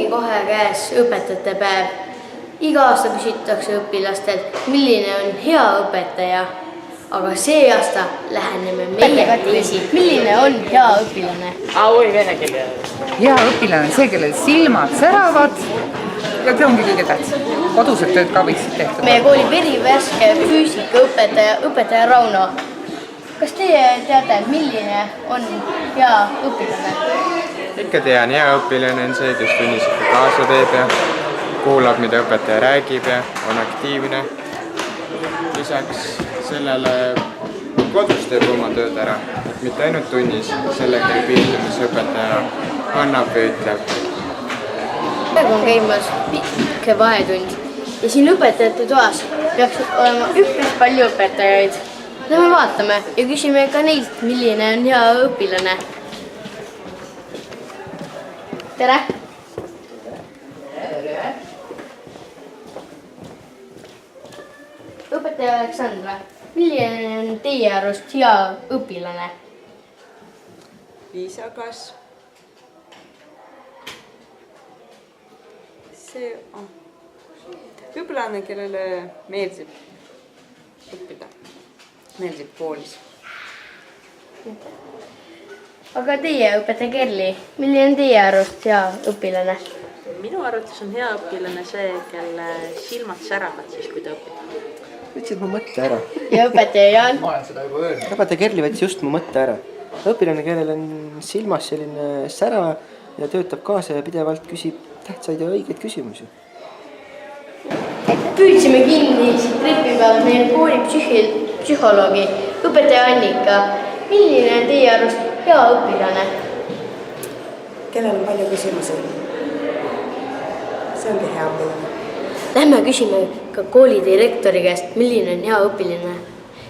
ongi kohe käes õpetajate päev. Iga aasta küsitakse õpilastelt, milline on hea õpetaja. Aga see aasta läheneme meie teisi. Milline on hea õpilane? Oi, vene keele. Hea õpilane on see, kellel silmad säravad ja see ongi kõige tähtsam. Kodused tööd ka võiksid tehtud. Meie kooli verivärske füüsikaõpetaja, õpetaja Rauno. Kas teie teate, milline on hea õpilane? Ikka tean, hea õpilane on see, kes tunnis ikka kaasa teeb ja kuulab, mida õpetaja räägib ja on aktiivne. Lisaks sellele kodus teeb oma tööd ära, mitte ainult tunnis, sellega ei piirdu, mis õpetaja annab või ütleb. Praegu on käimas pikk vahetund ja siin õpetajate toas peaks olema üpris palju õpetajaid. Lähme vaatame ja küsime ka neilt, milline on hea õpilane. Tere! Õpetaja Aleksandra, milline on teie arust hea õpilane? Viisakas. See on õpilane, kellele meeldib õppida. Meeldib koolis. Aga teie, õpetaja Kerli, milline on teie arust hea õpilane? Minu arvates on hea õpilane see, kelle silmad säravad siis, kui ta õpib. Võtsid mu mõtte ära. Ja õpetaja Jaan? Õpetaja Kerli võttis just mu mõtte ära. Õpilane, kellel on silmas selline sära ja töötab kaasa ja pidevalt küsib tähtsaid ja õigeid küsimusi. Püüdsime kinni trepi peal meie kooli psühholoogi, õpetaja Annika. Milline on teie arust hea õpilane? Kellel on palju küsimusi? See ongi hea õpilane. Lähme küsime ka kooli direktori käest, milline on hea õpilane,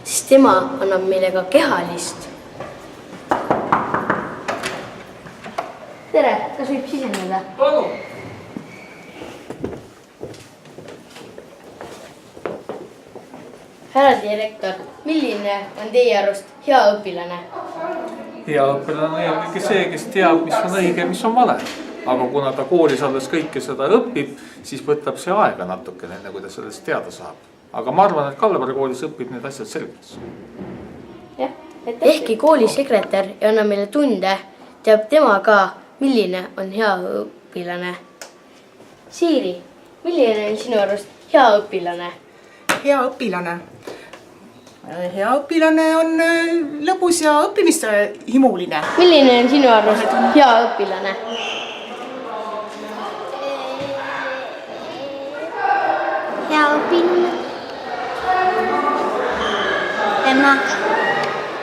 sest tema annab meile ka kehalist. Tere, kas võib siseneda? Palun! Härra direktor, milline on teie arust hea õpilane? Hea õpilane on eelkõige see, kes teab, mis on õige ja mis on vale. Aga kuna ta koolis alles kõike seda õpib, siis võtab see aega natukene, enne kui ta sellest teada saab. Aga ma arvan, et Kallevere koolis õpib need asjad selgeks. Ehkki kooli sekretär ja annab meile tunde, teab tema ka, milline on hea õpilane. Siiri, milline on sinu arust hea õpilane? Hea õpilane. Hea õpilane on lõbus ja õppimist himuline. Milline on sinu arust hea õpilane? Hea õpilane. Emma.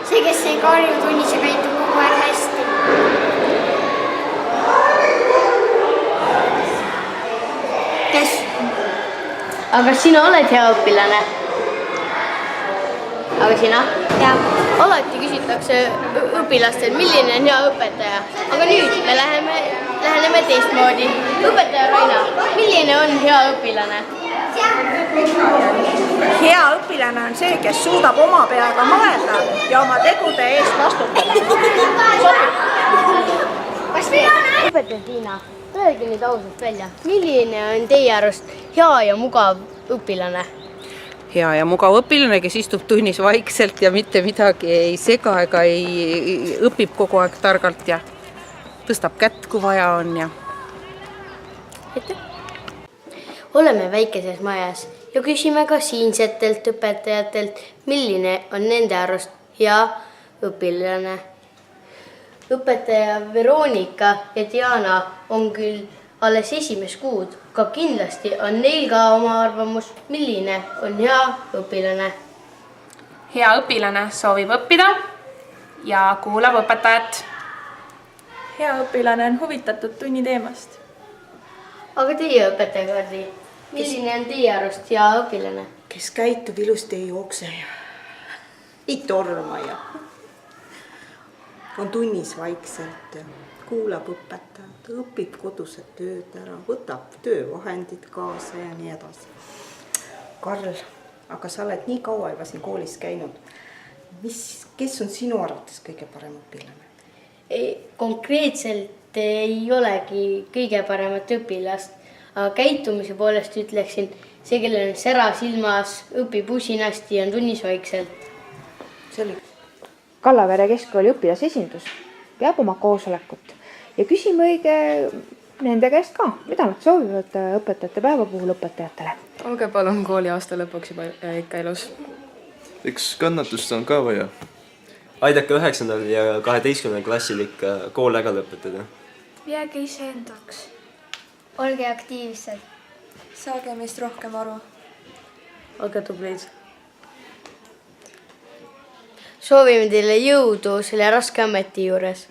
See, kes ei karju tunnis ja käitub kogu aeg hästi. Kes? Aga sina oled hea õpilane? Aga sina? Jah. Alati küsitakse õpilastel, milline on hea õpetaja. Aga nüüd me läheneme teistmoodi. Õpetaja Raina, milline on hea õpilane? Hea õpilane on see, kes suudab oma peaga mõelda ja oma tegude eest vastutada. Õpetaja Tiina, öelge nüüd ausalt välja, milline on teie arust hea ja mugav õpilane? Hea ja mugav õpilane, kes istub tunnis vaikselt ja mitte midagi ei sega ega ei õpib kogu aeg targalt ja tõstab kätt, kui vaja on. Ja. Oleme väikeses majas ja küsime ka siinsetelt õpetajatelt, milline on nende arust hea õpilane. Õpetaja Veronika ja Diana on küll alles esimest kuud, aga kindlasti on neil ka oma arvamus, milline on hea õpilane. Hea õpilane soovib õppida ja kuulab õpetajat. Hea õpilane on huvitatud tunni teemast. Aga teie õpetaja Karli, milline on teie arust hea õpilane? Kes käitub ilusti, ei jookse ja ei torma ja on tunnis vaikselt ja kuulab õpetajat, õpib kodused tööd ära, võtab töövahendid kaasa ja nii edasi. Karl, aga sa oled nii kaua juba siin koolis käinud. Kes on sinu arvates kõige parem õpilane? Konkreetselt ei olegi kõige paremat õpilast, aga käitumise poolest ütleksin, see, kellel on sära silmas, õpib usinasti ja on tunnis vaikselt. Kallavere keskkooli õpilasesindus peab oma koosolekut ja küsime õige nende käest ka, mida nad soovivad õpetajate päeva puhul õpetajatele. Olge palun kooli aasta lõpuks juba ikka elus. Eks kannatust on ka vaja. Aidake 9. ja 12. klassil ikka kool ära lõpetada. Jääge iseendaks. Olge aktiivsed. Saage meist rohkem aru. Olge tublid. Soovime teile jõudu selle raske ameti juures.